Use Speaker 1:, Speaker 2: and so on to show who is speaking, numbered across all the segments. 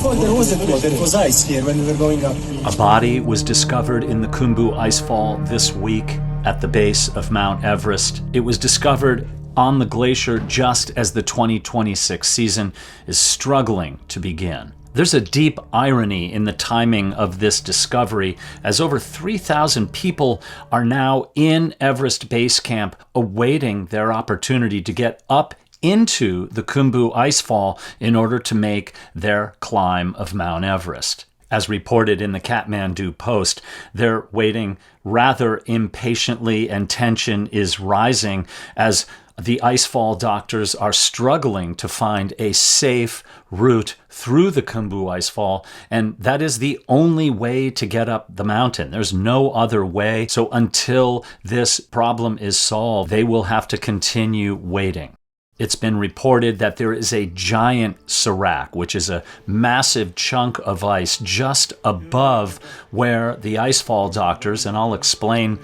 Speaker 1: thought there was a floe. There was ice here when we were going up.
Speaker 2: A body was discovered in the Khumbu Icefall this week at the base of Mount Everest. It was discovered on the glacier just as the 2026 season is struggling to begin. There's a deep irony in the timing of this discovery, as over 3,000 people are now in Everest Base Camp awaiting their opportunity to get up into the Khumbu Icefall in order to make their climb of Mount Everest. As reported in the Kathmandu Post, they're waiting rather impatiently and tension is rising as the icefall doctors are struggling to find a safe route through the Khumbu Icefall, and that is the only way to get up the mountain. There's no other way. So until this problem is solved, they will have to continue waiting. It's been reported that there is a giant serac, which is a massive chunk of ice just above where the icefall doctors, and I'll explain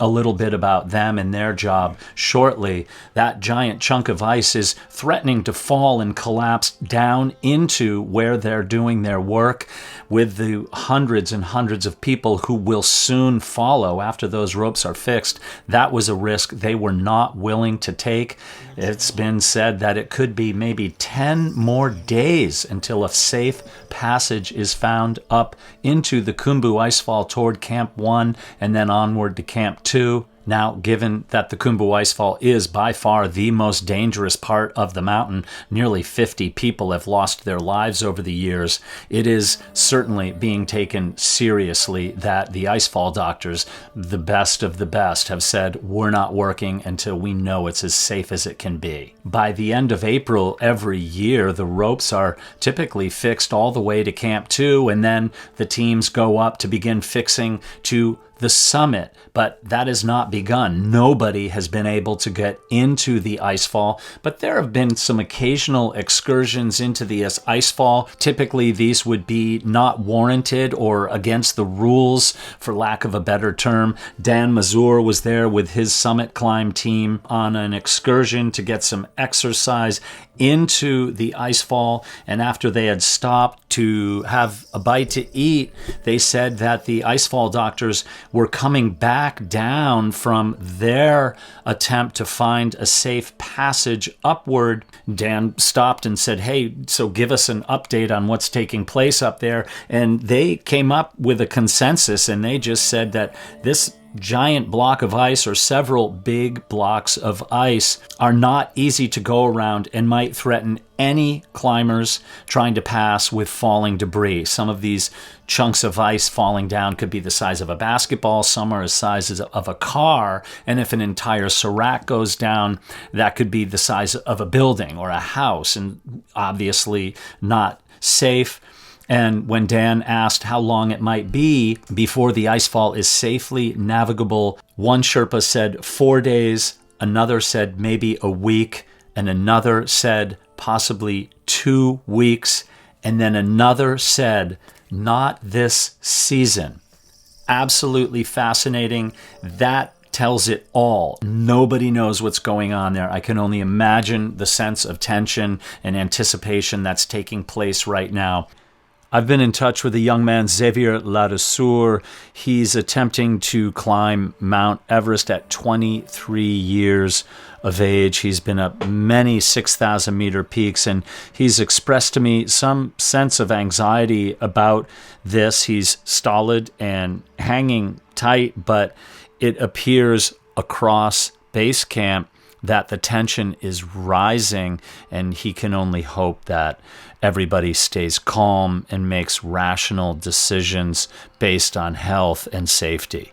Speaker 2: a little bit about them and their job shortly. That giant chunk of ice is threatening to fall and collapse down into where they're doing their work, with the hundreds and hundreds of people who will soon follow after those ropes are fixed. That was a risk they were not willing to take. It's been said that it could be maybe 10 more days until a safe passage is found up into the Khumbu Icefall toward Camp 1 and then onward to Camp 2. Now, given that the Khumbu Icefall is by far the most dangerous part of the mountain, nearly 50 people have lost their lives over the years, it is certainly being taken seriously that the icefall doctors, the best of the best, have said, we're not working until we know it's as safe as it can be. By the end of April every year, the ropes are typically fixed all the way to Camp 2, and then the teams go up to begin fixing to the summit, but that has not begun. Nobody has been able to get into the icefall, but there have been some occasional excursions into the icefall. Typically, these would be not warranted or against the rules, for lack of a better term. Dan Mazur was there with his summit climb team on an excursion to get some exercise into the icefall, and after they had stopped to have a bite to eat, they said that the icefall doctors were coming back down from their attempt to find a safe passage upward. Dan stopped and said, hey, so give us an update on what's taking place up there. And they came up with a consensus, and they just said that this giant block of ice, or several big blocks of ice, are not easy to go around and might threaten any climbers trying to pass with falling debris. Some of these chunks of ice falling down could be the size of a basketball, some are the size of a car, and if an entire serac goes down, that could be the size of a building or a house, and obviously not safe. And when Dan asked how long it might be before the icefall is safely navigable, one Sherpa said 4 days, another said maybe a week, and another said possibly 2 weeks, and then another said not this season. Absolutely fascinating. That tells it all. Nobody knows what's going on there. I can only imagine the sense of tension and anticipation that's taking place right now. I've been in touch with a young man, Xavier Ladesseur. He's attempting to climb Mount Everest at 23 years of age. He's been up many 6,000-meter peaks, and he's expressed to me some sense of anxiety about this. He's stolid and hanging tight, but it appears across base camp that the tension is rising, and he can only hope that everybody stays calm and makes rational decisions based on health and safety.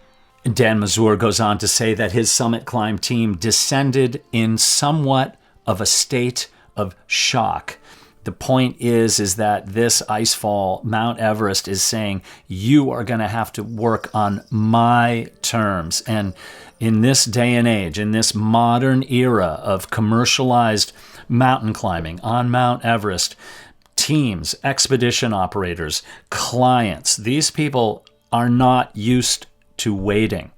Speaker 2: Dan Mazur goes on to say that his summit climb team descended in somewhat of a state of shock. The point is that this icefall, Mount Everest, is saying, you are going to have to work on my terms. And in this day and age, in this modern era of commercialized mountain climbing on Mount Everest, teams, expedition operators, clients, these people are not used to waiting.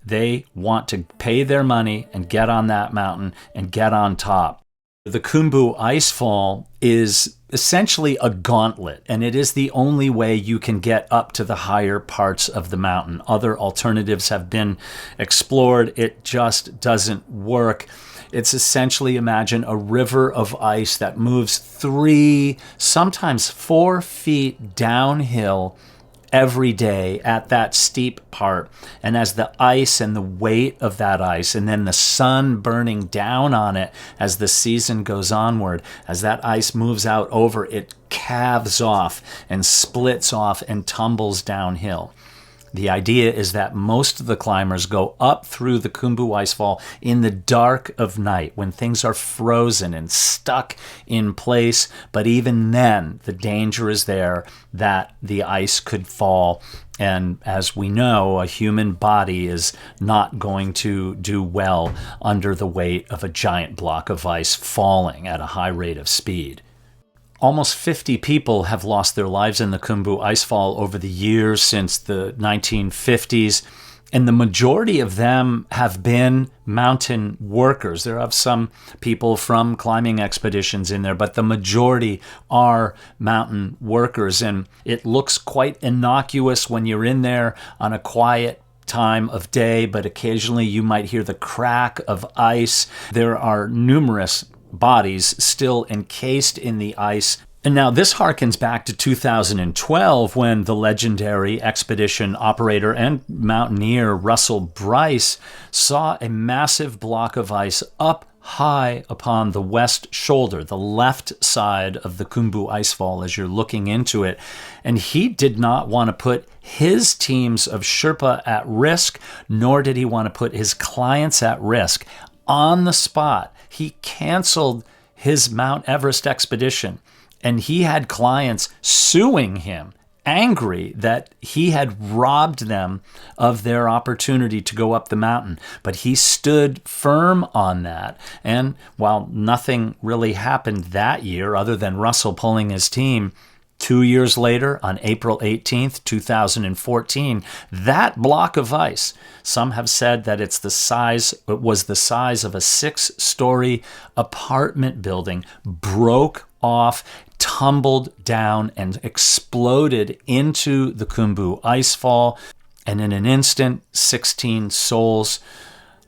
Speaker 2: They want to pay their money and get on that mountain and get on top. The Khumbu Icefall is essentially a gauntlet, and it is the only way you can get up to the higher parts of the mountain. Other alternatives have been explored. It just doesn't work. It's essentially, imagine a river of ice that moves 3, sometimes 4 feet downhill every day at that steep part. And as the ice and the weight of that ice, and then the sun burning down on it as the season goes onward, as that ice moves out over, it calves off and splits off and tumbles downhill. The idea is that most of the climbers go up through the Khumbu Icefall in the dark of night when things are frozen and stuck in place. But even then, the danger is there that the ice could fall. And as we know, a human body is not going to do well under the weight of a giant block of ice falling at a high rate of speed. Almost 50 people have lost their lives in the Khumbu Icefall over the years since the 1950s, and the majority of them have been mountain workers. There are some people from climbing expeditions in there, but the majority are mountain workers, and it looks quite innocuous when you're in there on a quiet time of day, but occasionally you might hear the crack of ice. There are numerous bodies still encased in the ice. And now this harkens back to 2012 when the legendary expedition operator and mountaineer Russell Bryce saw a massive block of ice up high upon the west shoulder, the left side of the Khumbu Icefall as you're looking into it. And he did not want to put his teams of Sherpa at risk, nor did he want to put his clients at risk. On the spot, he canceled his Mount Everest expedition, and he had clients suing him, angry that he had robbed them of their opportunity to go up the mountain. But he stood firm on that. And while nothing really happened that year other than Russell pulling his team, 2 years later, on April 18th, 2014, that block of ice, some have said that it was the size of a 6-story apartment building, broke off, tumbled down, and exploded into the Khumbu Icefall. And in an instant, 16 souls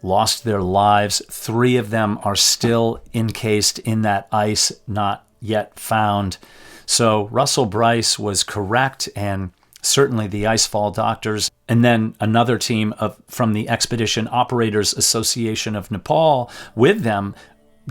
Speaker 2: lost their lives. 3 of them are still encased in that ice, not yet found. So Russell Bryce was correct, and certainly the Icefall doctors, and then another team from the Expedition Operators Association of Nepal with them,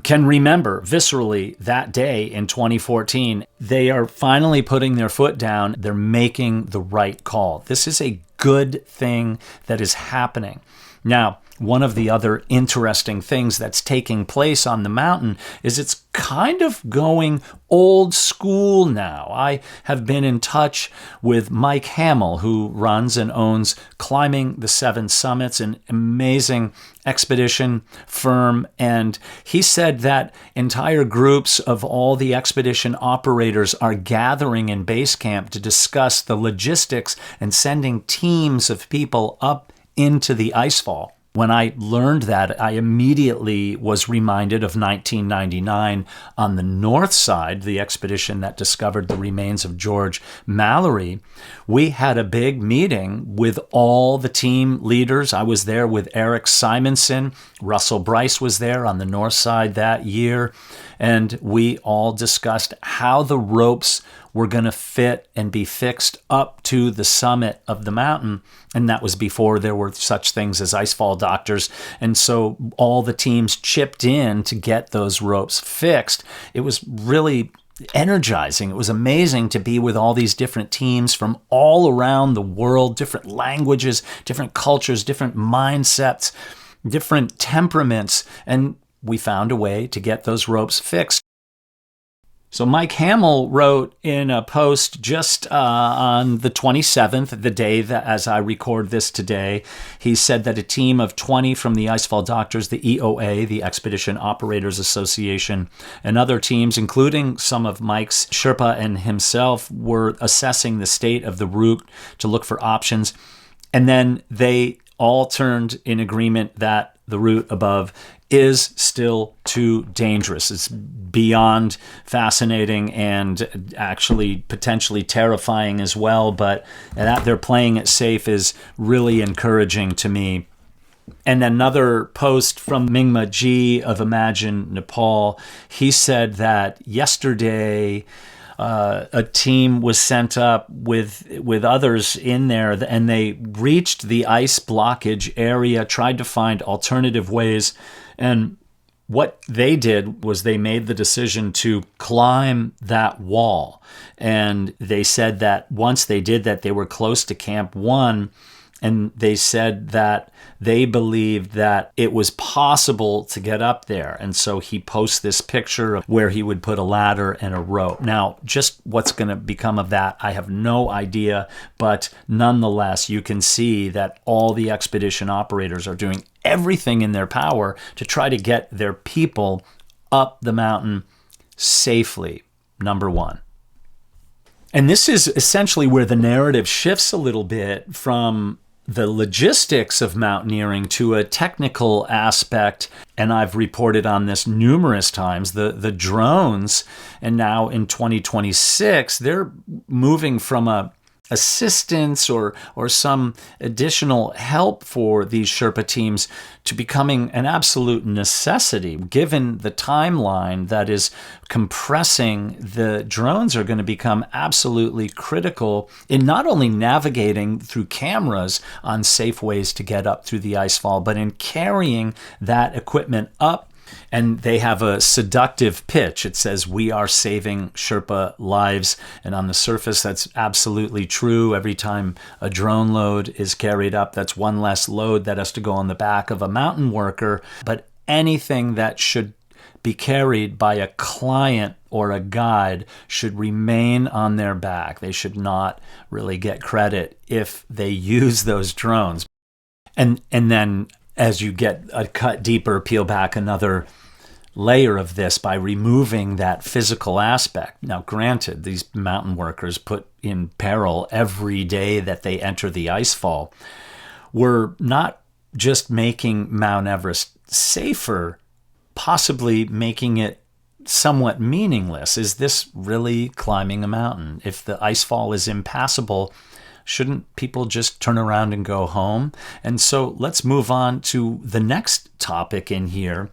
Speaker 2: can remember viscerally that day in 2014. They are finally putting their foot down. They're making the right call. This is a good thing that is happening. Now, one of the other interesting things that's taking place on the mountain is it's kind of going old school now. I have been in touch with Mike Hamill, who runs and owns Climbing the Seven Summits, an amazing expedition firm. And he said that entire groups of all the expedition operators are gathering in base camp to discuss the logistics and sending teams of people up into the icefall. When I learned that, I immediately was reminded of 1999 on the north side, the expedition that discovered the remains of George Mallory. We had a big meeting with all the team leaders. I was there with Eric Simonson. Russell Bryce was there on the north side that year. And we all discussed how the ropes were going to fit and be fixed up to the summit of the mountain. And that was before there were such things as icefall doctors. And so all the teams chipped in to get those ropes fixed. It was really energizing. It was amazing to be with all these different teams from all around the world, different languages, different cultures, different mindsets, different temperaments. And we found a way to get those ropes fixed. So Mike Hamill wrote in a post just on the 27th, the day that as I record this today, he said that a team of 20 from the Icefall Doctors, the EOA, the Expedition Operators Association, and other teams, including some of Mike's Sherpa and himself, were assessing the state of the route to look for options. And then they all turned in agreement that the route above is still too dangerous. It's beyond fascinating and actually potentially terrifying as well, but that they're playing it safe is really encouraging to me. And another post from Mingma Ji of Imagine Nepal, he said that yesterday a team was sent up with others in there, and they reached the ice blockage area, tried to find alternative ways. And what they did was they made the decision to climb that wall. And they said that once they did that, they were close to Camp 1. And they said that they believed that it was possible to get up there. And so he posts this picture of where he would put a ladder and a rope. Now, just what's going to become of that, I have no idea. But nonetheless, you can see that all the expedition operators are doing everything in their power to try to get their people up the mountain safely, number one. And this is essentially where the narrative shifts a little bit from the logistics of mountaineering to a technical aspect. And I've reported on this numerous times, the drones. And now in 2026, they're moving from a assistance or some additional help for these Sherpa teams to becoming an absolute necessity, given the timeline that is compressing. The drones are going to become absolutely critical in not only navigating through cameras on safe ways to get up through the icefall, but in carrying that equipment up. And they have a seductive pitch. It says, "We are saving Sherpa lives." And on the surface, that's absolutely true. Every time a drone load is carried up, that's one less load that has to go on the back of a mountain worker. But anything that should be carried by a client or a guide should remain on their back. They should not really get credit if they use those drones. And then as you get a cut deeper, peel back another layer of this by removing that physical aspect. Now, granted, these mountain workers put in peril every day that they enter the icefall. We're not just making Mount Everest safer, possibly making it somewhat meaningless. Is this really climbing a mountain? If the icefall is impassable, shouldn't people just turn around and go home? And so let's move on to the next topic in here.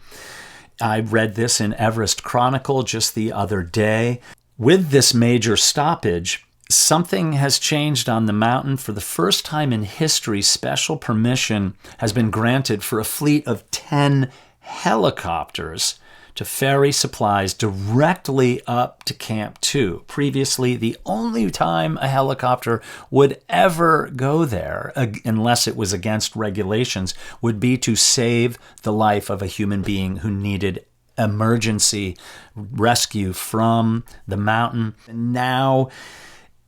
Speaker 2: I read this in Everest Chronicle just the other day. With this major stoppage, something has changed on the mountain. For the first time in history, special permission has been granted for a fleet of 10 helicopters to ferry supplies directly up to Camp 2. Previously, the only time a helicopter would ever go there, unless it was against regulations, would be to save the life of a human being who needed emergency rescue from the mountain. Now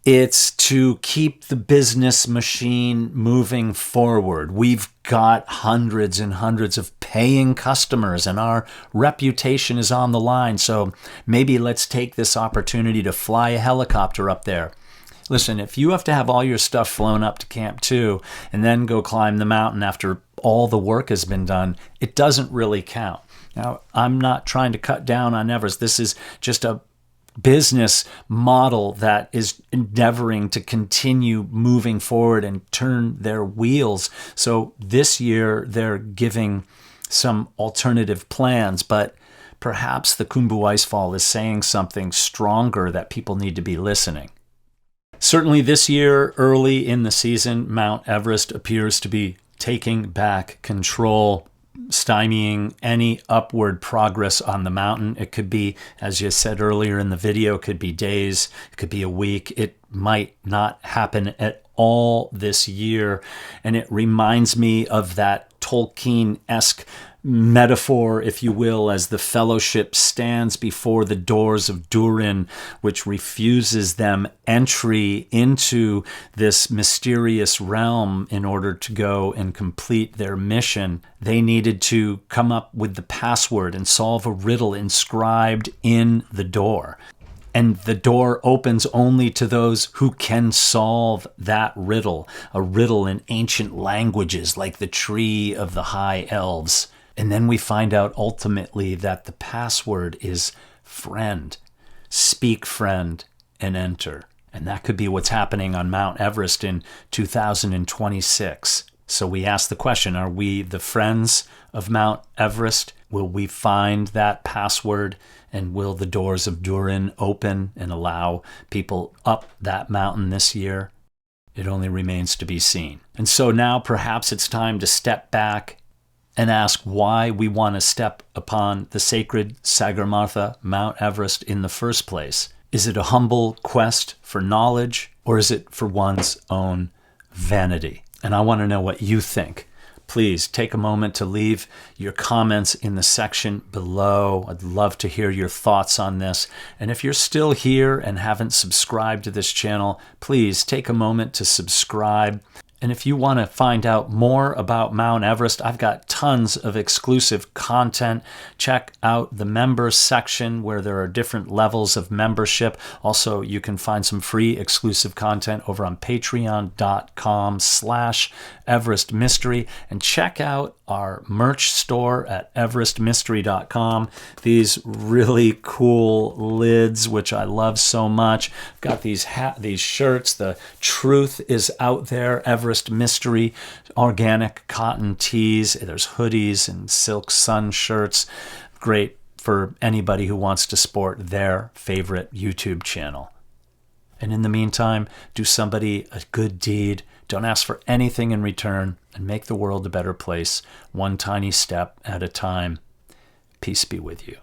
Speaker 2: it's to keep the business machine moving forward. We've got hundreds and hundreds of paying customers, and our reputation is on the line. So maybe let's take this opportunity to fly a helicopter up there. Listen, if you have to have all your stuff flown up to Camp 2 and then go climb the mountain after all the work has been done, it doesn't really count. Now, I'm not trying to cut down on Everest. This is just a business model that is endeavoring to continue moving forward and turn their wheels. So this year they're giving some alternative plans, but perhaps the Khumbu Icefall is saying something stronger that people need to be listening. Certainly this year, early in the season, Mount Everest appears to be taking back control, stymieing any upward progress on the mountain. It could be, as you said earlier in the video, it could be days, it could be a week. It might not happen at all this year. And it reminds me of that Tolkien-esque metaphor, if you will, as the fellowship stands before the doors of Durin, which refuses them entry into this mysterious realm in order to go and complete their mission. They needed to come up with the password and solve a riddle inscribed in the door. And the door opens only to those who can solve that riddle, a riddle in ancient languages like the Tree of the High Elves. And then we find out ultimately that the password is friend. Speak friend and enter. And that could be what's happening on Mount Everest in 2026. So we ask the question, are we the friends of Mount Everest? Will we find that password? And will the doors of Durin open and allow people up that mountain this year? It only remains to be seen. And so now perhaps it's time to step back and ask why we want to step upon the sacred Sagarmatha, Mount Everest, in the first place. Is it a humble quest for knowledge, or is it for one's own vanity? And I want to know what you think. Please take a moment to leave your comments in the section below. I'd love to hear your thoughts on this. And if you're still here and haven't subscribed to this channel, please take a moment to subscribe. And if you want to find out more about Mount Everest, I've got tons of exclusive content. Check out the members section where there are different levels of membership. Also, you can find some free exclusive content over on patreon.com/Everest Mystery. And check out our merch store at everestmystery.com. These really cool lids, which I love so much. I've got these shirts. The truth is out there. Everest Mystery organic cotton tees. There's hoodies and silk sun shirts. Great for anybody who wants to sport their favorite YouTube channel. And in the meantime, do somebody a good deed. Don't ask for anything in return, and make the world a better place, one tiny step at a time. Peace be with you.